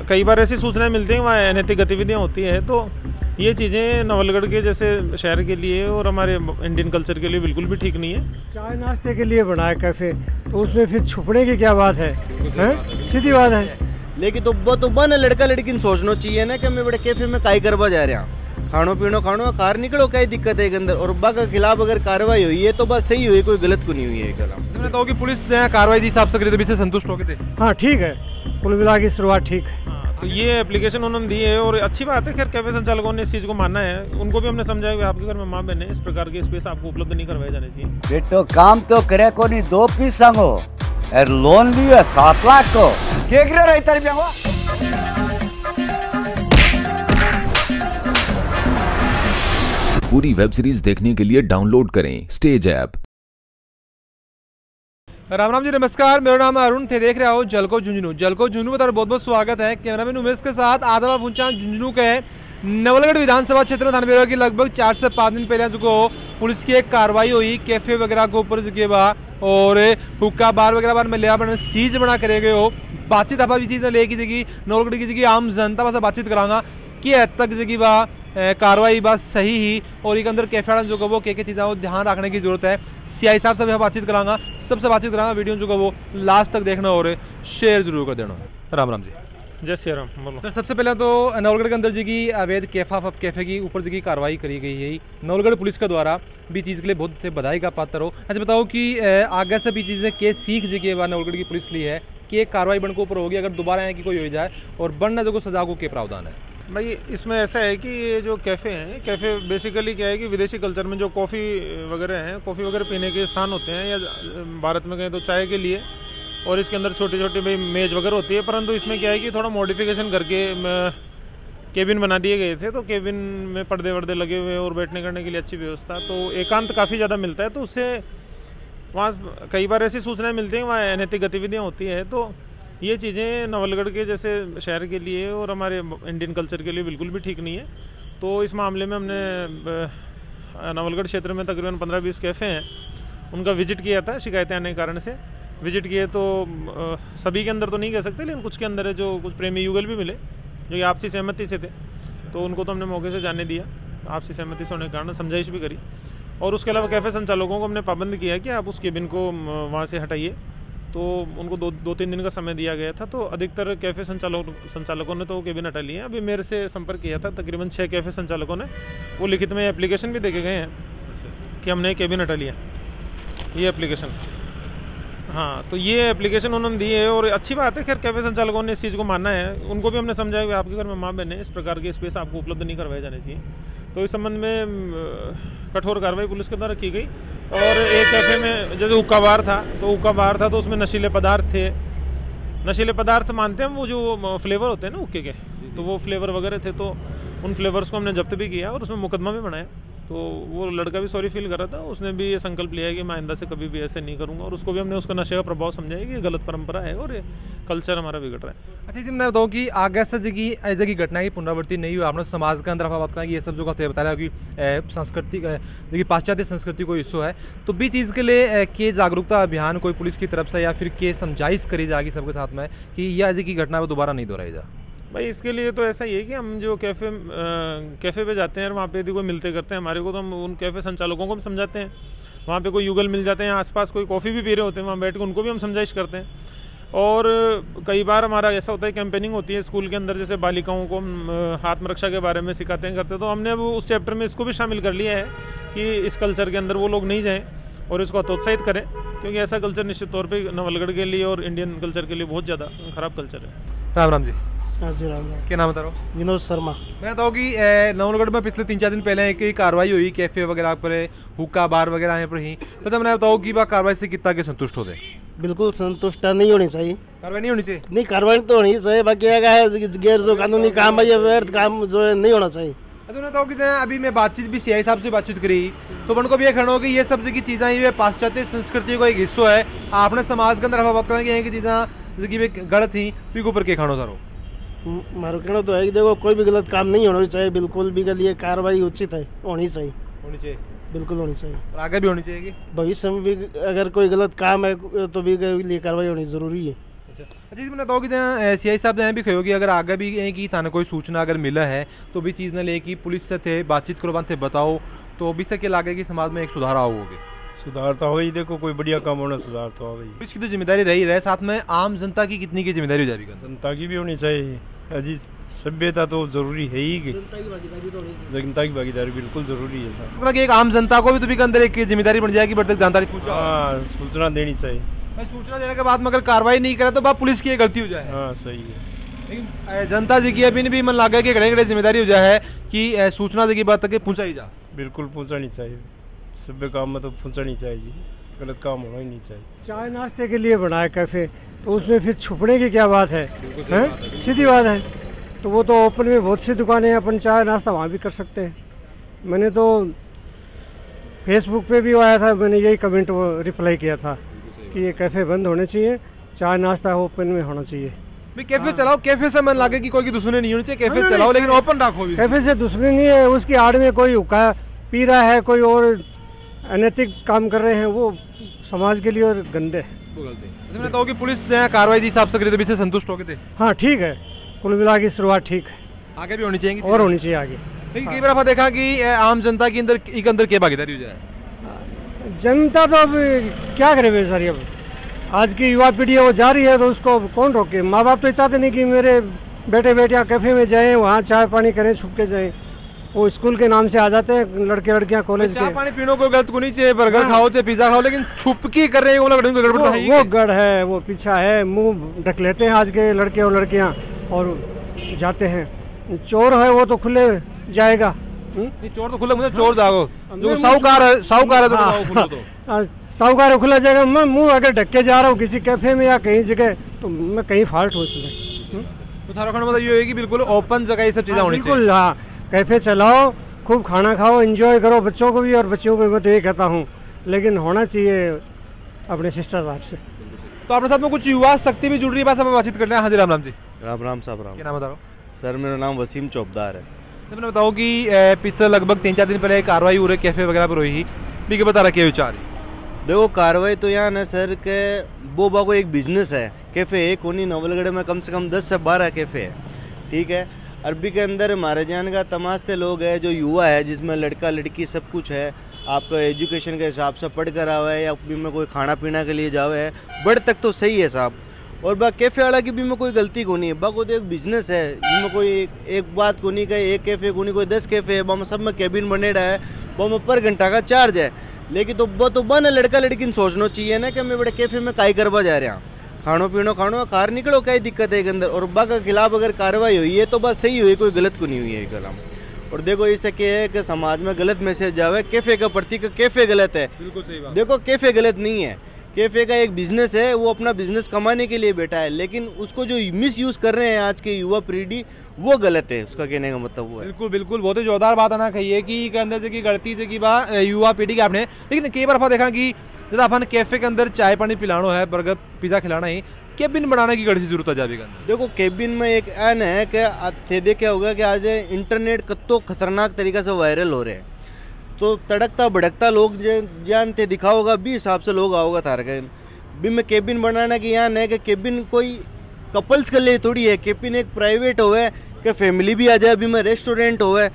कई बार ऐसी सूचनाएं मिलती हैं वहाँ अनैतिक गतिविधियाँ होती है, तो ये चीज़ें नवलगढ़ के जैसे शहर के लिए और हमारे इंडियन कल्चर के लिए बिल्कुल भी ठीक नहीं है। चाय नाश्ते के लिए बना है कैफे, तो उसमें फिर छुपने की क्या बात है? सीधी बात है। लेकिन तो वो तो बन लड़का लड़की ने सोचना चाहिए ना कि मैं बड़े कैफे में काई करवा जा रहा हूँ, खानो पीनो खानो कार निकलो, क्या दिक्कत है के अंदर। और बा के खिलाफ अगर कार्रवाई हुई है तो बस सही हुई, कोई गलत को नहीं हुई है। मैं तो कि पुलिस जो है कार्रवाई जिस हिसाब से करी तो संतुष्ट हो गए थे। हाँ ठीक है, कुल मिला की शुरुआत ठीक है। तो ये एप्लीकेशन उन्होंने दी है और अच्छी बात है। खैर कैफे संचालकों ने इस चीज़ को माना है, उनको भी हमने समझाया कि आपके घर में माँ बहन है, इस प्रकार के स्पेस आपको उपलब्ध नहीं करवाए जाने चाहिए। बेटो काम तो करे को नहीं, 2 पीस संगो और लोन लियो 7 लाख को केकरे रहता रुपया हुआ। पूरी वेब सीरीज देखने के लिए डाउनलोड करें स्टेज ऐप। राम राम जी, नमस्कार। मेरा नाम है अरुण, थे देख रहे हो जलको झुंझुनू। जलको झुंझुनू में बहुत बहुत स्वागत है। कैमरामैन उमेश के साथ आदमा पुंचा झुंझुनू के नवलगढ़ विधानसभा क्षेत्र थाना बेरा की लगभग 4 से 5 दिन पहले जो पुलिस की एक कार्रवाई हुई कैफे वगैरह के ऊपर जो और हुक्का बार वगैरह बार में लिया बना सीज बना करे गए हो। बातचीत आप चीज़ें लेके जगह नवलगढ़ की जगह आम जनता बस बातचीत करांगा कि हद तक जगह बा कार्रवाई बस सही ही और एक अंदर कैफे जो वो के चीज़ें वो ध्यान रखने की जरूरत है। सीआई साहब से बातचीत करांगा, सबसे बातचीत करांगा। वीडियो जो वो लास्ट तक देखना और शेयर जरूर कर देना। राम राम जी। जय श्री राम। बोलो सर, सबसे पहले तो नवलगढ़ के अंदर जी की अवैध कैफे की ऊपर जी कार्रवाई करी गई है नवलगढ़ पुलिस के द्वारा, भी चीज़ के लिए बहुत बधाई का पात्र हो। अच्छा बताओ कि आगे से भी चीज़ें के सीख जी नवलगढ़ की पुलिस ली है कि एक कार्रवाई बन के ऊपर होगी अगर दोबारा यहाँ की कोई हो जाए और बनना जो सजा को के प्रावधान है। भाई इसमें ऐसा है कि ये जो कैफ़े हैं, कैफ़े बेसिकली क्या है कि विदेशी कल्चर में जो कॉफ़ी वगैरह हैं, कॉफ़ी वगैरह पीने के स्थान होते हैं, या भारत में कहें तो चाय के लिए, और इसके अंदर छोटी छोटी भाई मेज वगैरह होती है। परंतु इसमें क्या है कि थोड़ा मॉडिफिकेशन करके केबिन बना दिए गए थे, तो केबिन में पर्दे वर्दे लगे हुए और बैठने करने के लिए अच्छी व्यवस्था, तो एकांत काफ़ी ज़्यादा मिलता है। तो उससे वहाँ कई बार ऐसी सूचनाएँ मिलती हैं वहाँ अनैतिक गतिविधियाँ होती है, तो ये चीज़ें नवलगढ़ के जैसे शहर के लिए और हमारे इंडियन कल्चर के लिए बिल्कुल भी ठीक नहीं है। तो इस मामले में हमने नवलगढ़ क्षेत्र में तकरीबन 15-20 कैफ़े हैं, उनका विजिट किया था शिकायतें आने के कारण से। विजिट किए तो सभी के अंदर तो नहीं कह सकते, लेकिन कुछ के अंदर है जो कुछ प्रेमी युगल भी मिले जो कि आपसी सहमति से थे, तो उनको तो हमने मौके से जाने दिया, आपसी सहमति से होने के कारण समझाइश भी करी। और उसके अलावा कैफ़े संचालकों को हमने पाबंद किया कि आप उस केबिन को वहाँ से हटाइए, तो उनको 2-3 दिन का समय दिया गया था। तो अधिकतर कैफ़े संचालकों ने तो केबिन हटा लिए हैं। अभी मेरे से संपर्क किया था तकरीबन 6 कैफ़े संचालकों ने, वो लिखित में एप्लीकेशन भी देके गए हैं कि हमने केबिन हटा लिया, ये एप्लीकेशन। हाँ, तो ये एप्लीकेशन उन्होंने दी है और अच्छी बात है। खैर कैफ़े संचालकों ने इस चीज़ को माना है, उनको भी हमने समझाया कि आपके घर में माँ बहन है, इस प्रकार के स्पेस आपको उपलब्ध नहीं करवाए जाने चाहिए। तो इस संबंध में कठोर कार्रवाई पुलिस के द्वारा की गई। और एक कैफ़े में जैसे हुक्का बार था, तो उसमें नशीले पदार्थ थे। नशीले पदार्थ मानते हैं वो जो फ्लेवर होते हैं ना हुक्के के, तो वो फ्लेवर वगैरह थे, तो उन फ्लेवर्स को हमने जब्त भी किया और उसमें मुकदमा भी बनाया। तो वो लड़का भी सॉरी फील कर रहा था, उसने भी ये संकल्प लिया है कि मैं आइंदा से कभी भी ऐसे नहीं करूँगा, और उसको भी हमने उसका नशे का प्रभाव समझाया कि ये गलत परंपरा है और ये कल्चर हमारा बिगड़ रहा है। अच्छा जी, मैं बताऊँ कि आगे से जगह घटना की पुनरावृत्ति नहीं हुई। आपने समाज के अंदर बात करें कि ये सब जो बता रहा है कि संस्कृति देखिए पाश्चात्य संस्कृति को हिस्सो है, तो भी चीज़ के लिए के जागरूकता अभियान कोई पुलिस की तरफ से या फिर के समझाइश करी जाएगी सबके साथ में कि यह आज की घटना में दोबारा नहीं दोहराई जा। भाई इसके लिए तो ऐसा ही है कि हम जो कैफ़े पे जाते हैं और वहाँ पे यदि कोई मिलते करते हैं हमारे को, तो हम उन कैफ़े संचालकों को भी समझाते हैं। वहाँ पे कोई युगल मिल जाते हैं, आसपास कोई कॉफ़ी भी पी रहे होते हैं, वहाँ बैठ के उनको भी हम समझाइश करते हैं। और कई बार हमारा ऐसा होता है कैंपेनिंग होती है स्कूल के अंदर, जैसे बालिकाओं को आत्मरक्षा के बारे में सिखाते हैं करते, तो हमने अब उस चैप्टर में इसको भी शामिल कर लिया है कि इस कल्चर के अंदर वो लोग नहीं जाएँ और इसको हतोत्साहित करें, क्योंकि ऐसा कल्चर निश्चित तौर पर नवलगढ़ के लिए और इंडियन कल्चर के लिए बहुत ज़्यादा ख़राब कल्चर है। राम राम जी। हाँ जी, राम राम। क्या नाम बता रहा हूँ? विनोद शर्मा। मैं बताऊँ कि नवलगढ़ में पिछले 3-4 दिन पहले एक कार्रवाई हुई कैफे वगैरह पर, हुक्का बार वगैरह यहाँ पर ही, तो मैं बताऊँ कि वह कार्रवाई से कितना के संतुष्ट होते? बिल्कुल संतुष्ट नहीं होनी चाहिए। कार्रवाई नहीं होनी चाहिए? नहीं, कार्रवाई तो होनी चाहिए, बाकी गैर जो कानूनी काम है या व्यर्थ काम जो है नहीं होना चाहिए। अच्छा, मैं बताऊँ कि अभी मैं बातचीत भी सीआई साहब से बातचीत करी, तो उनको भी ये कहना हो कि ये सब की चीज़ें ये पाश्चात्य संस्कृति का एक हिस्सा है। आपने समाज के अंदर बात करें कि चीज़ें गलत थी, तो ऊपर के खानो सारो मारो कहना तो है कि देखो कोई भी गलत काम नहीं होना चाहिए, बिल्कुल भी के लिए कार्रवाई उचित है, होनी चाहिए, बिल्कुल होनी चाहिए, और आगे भी होनी चाहिए कि भविष्य में भी अगर कोई गलत काम है तो भी के लिए कार्रवाई होनी जरूरी है। अच्छा जी, मैंने बताओ कि जहाँ CI साहब जहाँ भी खड़े होगी, अगर आगे भी की थाने कोई सूचना अगर मिला है तो भी चीज़ न ले कि पुलिस से थे बातचीत करो बात थे बताओ तो भी सके लागे कि समाज में एक सुधार आओ होगे। सुधार तो हो ही, देखो कोई बढ़िया काम होना, सुधार तो हो गई। पुलिस की तो जिम्मेदारी रही रहे, साथ में आम जनता की कितनी की जिम्मेदारी हो जाएगी? जनता की भी होनी चाहिए। अजी सभ्यता तो जरूरी है ही, जनता की भागीदारी बिल्कुल जरूरी है सर। मतलब कि एक आम जनता को भी तो भी के अंदर एक जिम्मेदारी बन जाएगी, बढ़ते जानकारी पूछा। हाँ, सूचना देनी चाहिए। सूचना देने के बाद में अगर कार्रवाई नहीं करे तो बात पुलिस की गलती हो जाए। हाँ सही है, लेकिन जनता जी की अभी भी मन लगा कि घड़े घड़े जिम्मेदारी हो जाए कि सूचना की बात तक पहुँचाई जा। बिल्कुल पहुँचानी चाहिए, सभ्य काम में तो पहुँचानी चाहिए जी, गलत काम होना ही नहीं चाहिए। चाय नाश्ते के लिए बनाया कैफ़े, तो उसमें फिर छुपने की क्या बात है? सीधी बात है। तो वो तो ओपन में बहुत सी दुकानें हैं, अपन चाय नाश्ता वहाँ भी कर सकते हैं। मैंने तो फेसबुक पे भी आया था, मैंने यही कमेंट रिप्लाई किया था कि ये कैफ़े बंद होने चाहिए, चाय नाश्ता ओपन में होना चाहिए। कैफे चलाओ, कैफे से मन लगे कि कोई की दुश्मनी नहीं होनी चाहिए, कैफे चलाओ लेकिन ओपन रखो भी। कैफे से दुश्मनी नहीं है, उसकी आड़ में कोई हुक्का पी रहा है, कोई और अनैतिक काम कर रहे हैं, वो समाज के लिए और गंदे हैं। मैंने तो कि पुलिस ने कार्रवाई जिस हिसाब से करी तो भी से संतुष्ट हो गए थे? हाँ ठीक है, कुल मिला की शुरुआत ठीक है, आगे भी होनी चाहिए और होनी चाहिए आगे। लेकिन कई बार देखा कि आम जनता के अंदर क्या भागीदारी हो जाए? जनता तो अब क्या करे बेचारी, अब आज की युवा पीढ़ी है वो जा रही है तो उसको कौन रोके? माँ बाप तो चाहते नहीं कि मेरे बेटे बेटियाँ कैफ़े में जाएं, वहाँ चाय पानी करें, छुप के जाएं। वो स्कूल के नाम से आ जाते हैं लड़के लड़कियाँ कॉलेज के। चाय पानी पीने को गलत को नहीं चाहिए, बर्गर खाओ चाहे पिज्जा खाओ, लेकिन छुप की कर रहे हैं वो गढ़ है, वो पीछा है, मुंह ढक लेते हैं आज के लड़के और लड़कियाँ और जाते हैं। चोर है वो तो खुले जाएगा, चोर तो खुले, मुझे चोर जाओ, जो साहूकार है साहूकार खुला जाएगा। मैं मुंह अगर ढक के जा रहा हूँ किसी कैफे में या कहीं जगह तो मैं कहीं फॉल्ट हो इसमें। तो थारा खाना मतलब ये है कि बिल्कुल ओपन जगह ये सब चीज़ें होनी चाहिए। बिल्कुल हाँ, कैफे चलाओ, खूब खाना खाओ, एंजॉय करो, बच्चों को भी और बच्चियों को भी मैं तो ये कहता हूँ, लेकिन होना चाहिए अपने शिष्टाचार से। तो अपने साथ में कुछ युवा शक्ति भी जुड़ रही है, बस बातचीत कर रहे हैं। हाँ जी, राम राम जी। राम राम साहब, राम। क्या नाम बताओ सर? मेरा नाम वसीम चौबदार है। तो मैंने बताओ कि पिछले लगभग 3-4 दिन पहले कार्रवाई हो रही कैफे वगैरह पर हुई, भी बता रहा क्या विचार? देखो कार्रवाई तो यहाँ ना सर के वो बागो एक बिजनेस है, कैफ़े एक होनी नवलगढ़ में कम से कम 10 से 12 कैफ़े है, ठीक है। अरबी के अंदर हमारे जान का तमाशे लोग है, जो युवा है जिसमें लड़का लड़की सब कुछ है, आपका एजुकेशन के हिसाब से पढ़ कर आवा है या भी में कोई खाना पीना के लिए जावे है, बड़ तक तो सही है साहब। और बा कैफ़े वाला की भी में कोई गलती को नहीं है, बागो तो एक बिजनेस है जिसमें कोई एक बात को नहीं कहे, एक कैफ़े को नहीं, कोई 10 कैफ़े है, बा सब में कैबिन बने रहा है, बा में पर घंटा का चार्ज है। लेकिन तो वो तो बन लड़का लड़की सोचना चाहिए ना कि मैं बड़े कैफ़े में काई करवा जा रहा, खानो पीनो खानो कार निकलो, क्या दिक्कत है एक अंदर। और बा के खिलाफ अगर कार्रवाई हुई है तो बस सही हुई, कोई गलत को नहीं हुई है कलम। और देखो इससे क्या है कि समाज में गलत मैसेज जावे कैफ़े का प्रति का, कैफ़े गलत है। बिल्कुल सही बात। देखो कैफ़े गलत नहीं है, कैफ़े का एक बिजनेस है, वो अपना बिजनेस कमाने के लिए बैठा है, लेकिन उसको जो मिस यूज़ कर रहे हैं आज के युवा पीढ़ी वो गलत है, उसका कहने का मतलब वो है। बिल्कुल बिल्कुल, बहुत ही जोरदार बात आना कही है कि के अंदर की गलती से की बा युवा पीढ़ी के आपने। लेकिन कई बार देखा कि जैसे अपन कैफे के अंदर चाय पानी पिलाना है, बर्गर पिज्जा खिलाना है, केबिन बनाने की गड़ी सी जरूरत है जावे। देखो केबिन में एक एन है कि देखे होगा कि आज इंटरनेट कत्तो खतरनाक तरीका से वायरल हो रहे हैं, तो तड़कता भड़कता लोग जानते दिखा होगा भी हिसाब से लोग आओगा थार के भी में केबिन बनाना की यहाँ है कि केबिन कोई कपल्स के लिए थोड़ी है, केबिन एक प्राइवेट होवे कि फैमिली भी आ जाए, अभी में रेस्टोरेंट होवे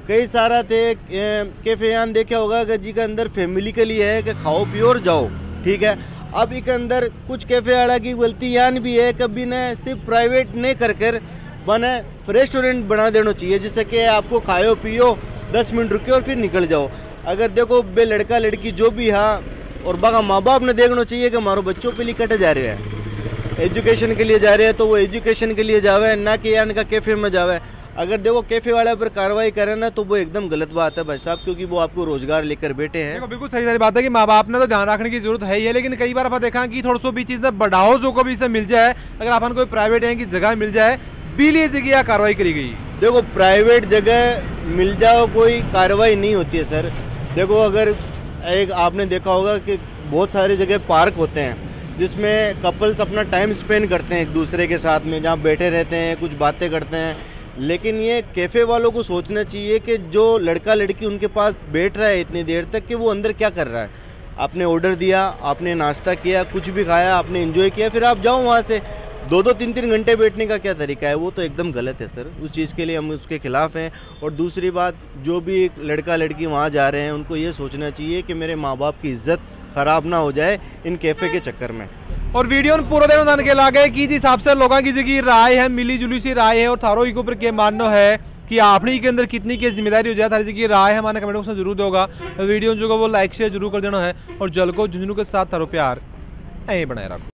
कई सारा थे कैफे यहाँ देखे होगा कि जी के अंदर फैमिली के लिए है कि खाओ पियो और जाओ, ठीक है। अब इसके अंदर कुछ कैफे वाला की गलती यहाँ भी है, कभी ने सिर्फ प्राइवेट नहीं कर बने रेस्टोरेंट बना देना चाहिए, जिससे कि आपको खाओ पियो 10 मिनट रुके और फिर निकल जाओ। अगर देखो बे लड़का लड़की जो भी हाँ, और बागा माँ बाप ने देखना चाहिए कि हमारे बच्चों पे लिए कटे जा रहे हैं, एजुकेशन के लिए जा रहे हैं तो वो एजुकेशन के लिए जावे, ना कि यान का कैफे में जावे। अगर देखो कैफे वाले पर कार्रवाई करे ना तो वो एकदम गलत बात है भाई साहब, क्योंकि वो आपको रोजगार लेकर बैठे हैं। बिल्कुल सही सारी बात है कि माँ बाप ने तो ध्यान रखने की जरूरत है ही है, लेकिन कई बार आप देखा कि थोड़ा सा भी चीज़ बढ़ाओ जो को भी इसे मिल जाए, अगर अपन कोई प्राइवेट है की जगह मिल जाए बिली जगह कार्रवाई करी गई। देखो प्राइवेट जगह मिल जाओ कोई कार्रवाई नहीं होती है सर। देखो अगर एक आपने देखा होगा कि बहुत सारी जगह पार्क होते हैं जिसमें कपल्स अपना टाइम स्पेंड करते हैं एक दूसरे के साथ में, जहाँ बैठे रहते हैं कुछ बातें करते हैं, लेकिन ये कैफ़े वालों को सोचना चाहिए कि जो लड़का लड़की उनके पास बैठ रहा है इतनी देर तक कि वो अंदर क्या कर रहा है। आपने ऑर्डर दिया, आपने नाश्ता किया, कुछ भी खाया, आपने एंजॉय किया, फिर आप जाओ वहाँ से। 2-2 3-3 घंटे बैठने का क्या तरीका है, वो तो एकदम गलत है सर। उस चीज़ के लिए हम उसके खिलाफ हैं। और दूसरी बात, जो भी एक लड़का लड़की वहाँ जा रहे हैं उनको ये सोचना चाहिए कि मेरे माँ बाप की इज्जत खराब ना हो जाए इन कैफ़े के चक्कर में। और वीडियो पूरा दिन जान के लागे कि जिस हिसाब से लोगों की जी राय है, मिली जुली सी राय है और थारो के ऊपर क्या मानना है कि आपने के अंदर कितनी की जिम्मेदारी हो जाए, थारी जी राय है हमारे कमेंट बॉक्स में जरूर दोगा। वीडियो जो वो लाइक शेयर जरूर कर देना है और जलको झुंझुनू के साथ थारो प्यार ऐ बनाए रखो।